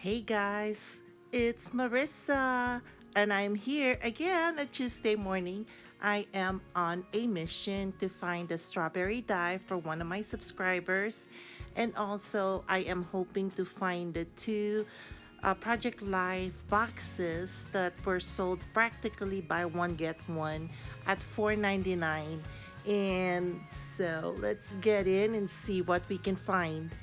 Hey guys, it's Marissa, and I'm here again a Tuesday morning. I am on a mission to find a strawberry dye for one of my subscribers, and also I am hoping to find the two Project Life boxes that were sold practically buy one get one at $4.99. And so let's get in and see what we can find.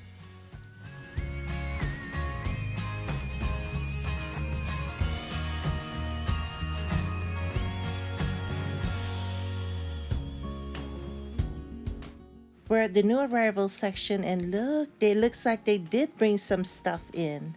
We're at the new arrival section and look, they looks like they did bring some stuff in.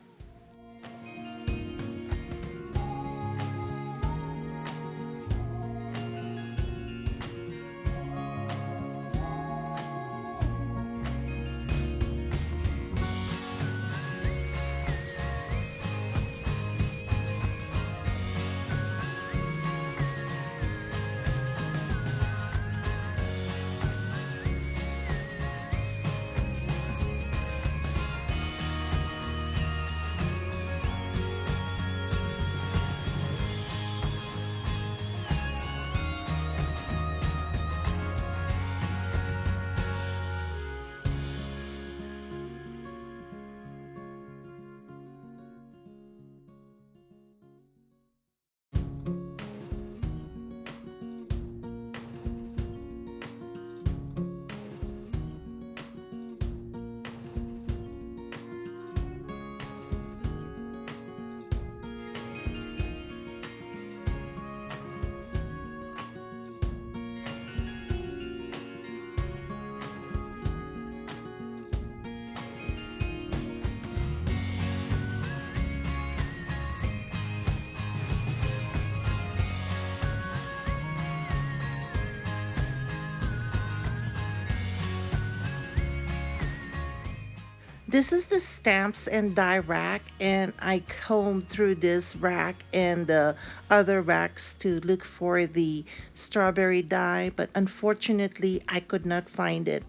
This is the stamps and die rack, and I combed through this rack and the other racks to look for the strawberry die, but unfortunately, I could not find it.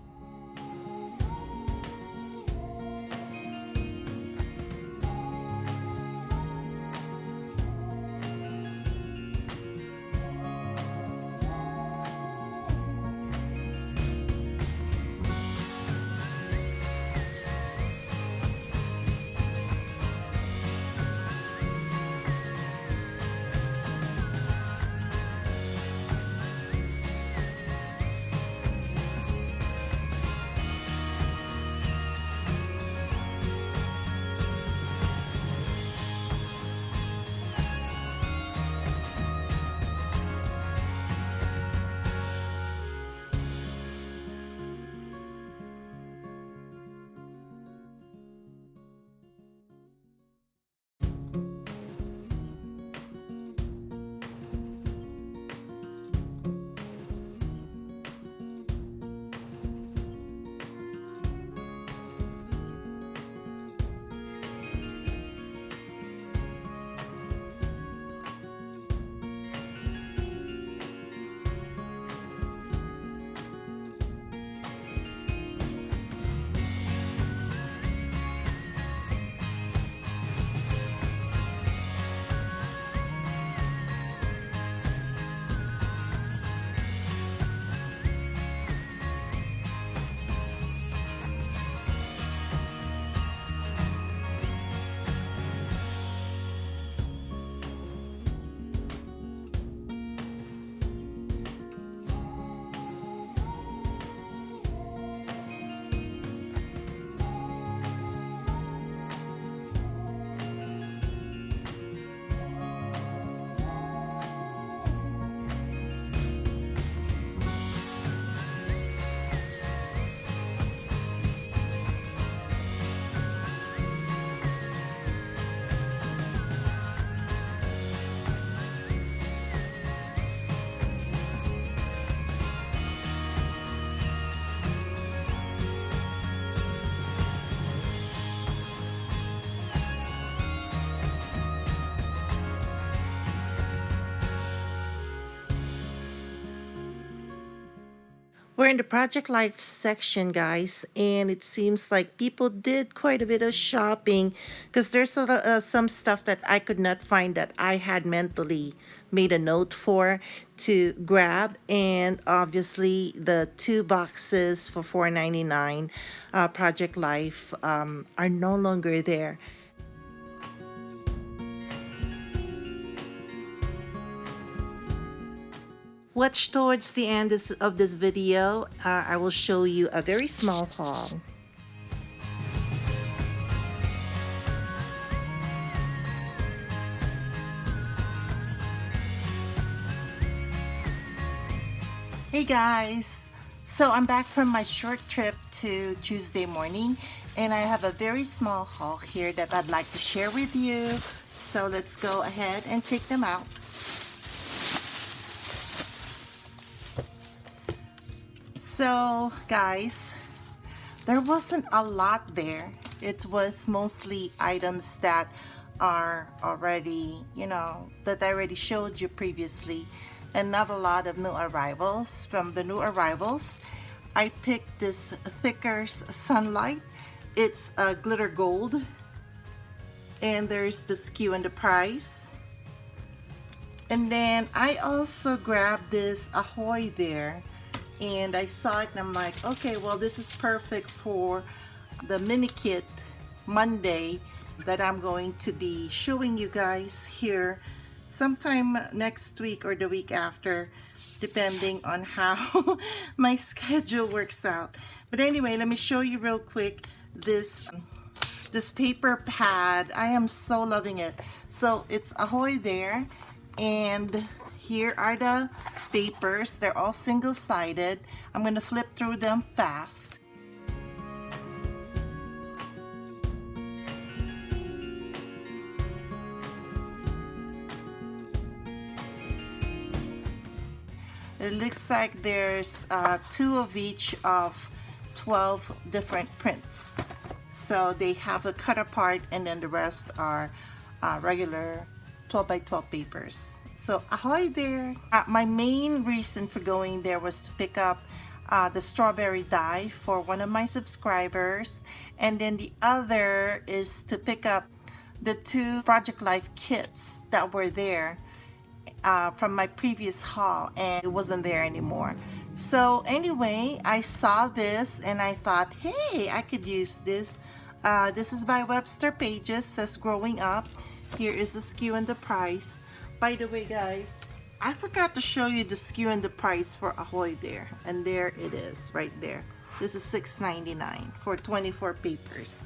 We're in the Project Life section, guys, and it seems like people did quite a bit of shopping because there's some stuff that I could not find that I had mentally made a note for to grab, and obviously the two boxes for $4.99 Project Life are no longer there. Watch towards the end of this video. I will show you a very small haul. Hey guys! So I'm back from my short trip to Tuesday morning, and I have a very small haul here that I'd like to share with you. So let's go ahead and take them out. So guys, there wasn't a lot there. It was mostly items that are already, that I already showed you previously, and not a lot of new arrivals. From the new arrivals, I picked this thicker Sunlight. It's glitter gold, and there's the SKU and the price. And then I also grabbed this Ahoy there, and I saw it and I'm like, okay, well, this is perfect for the mini kit Monday that I'm going to be showing you guys here sometime next week or the week after, depending on how my schedule works out. But anyway, let me show you real quick this paper pad. I am so loving it. So it's Ahoy there, and here are the papers. They're all single-sided. I'm going to flip through them fast. It looks like there's 2 of each of 12 different prints. So they have a cut apart, and then the rest are regular 12 by 12 papers. So Ahoy there. My main reason for going there was to pick up the strawberry die for one of my subscribers, and then the other is to pick up the 2 Project Life kits that were there from my previous haul, and it wasn't there anymore. So anyway, I saw this and I thought, hey, I could use this. This is by Webster Pages, says growing up. Here is the SKU and the price. By the way, guys, I forgot to show you the SKU and the price for Ahoy there, and there it is right there. This is $6.99 for 24 papers.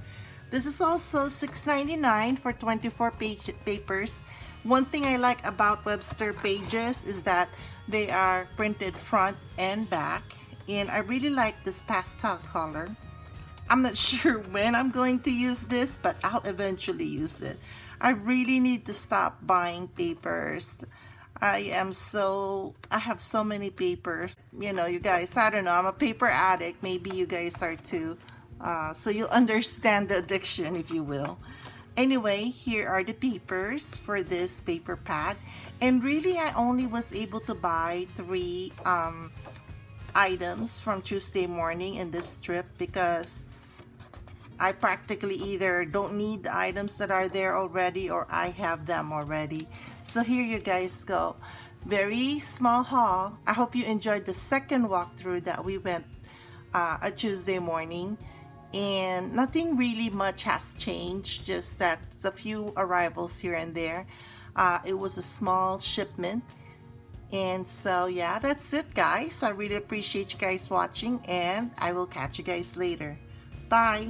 This is also $6.99 for 24 papers. One thing I like about Webster Pages is that they are printed front and back, and I really like this pastel color. I'm not sure when I'm going to use this, but I'll eventually use it. I really need to stop buying papers. I have so many papers. You guys, I don't know, I'm a paper addict. Maybe you guys are too. So you'll understand the addiction, if you will. Anyway, here are the papers for this paper pad, and really I only was able to buy 3 items from Tuesday morning in this trip because I practically either don't need the items that are there already, or I have them already. So here you guys go. Very small haul. I hope you enjoyed the second walkthrough that we went a Tuesday morning. And nothing really much has changed, just that it's a few arrivals here and there. It was a small shipment. And so yeah, that's it, guys. I really appreciate you guys watching, and I will catch you guys later. Bye.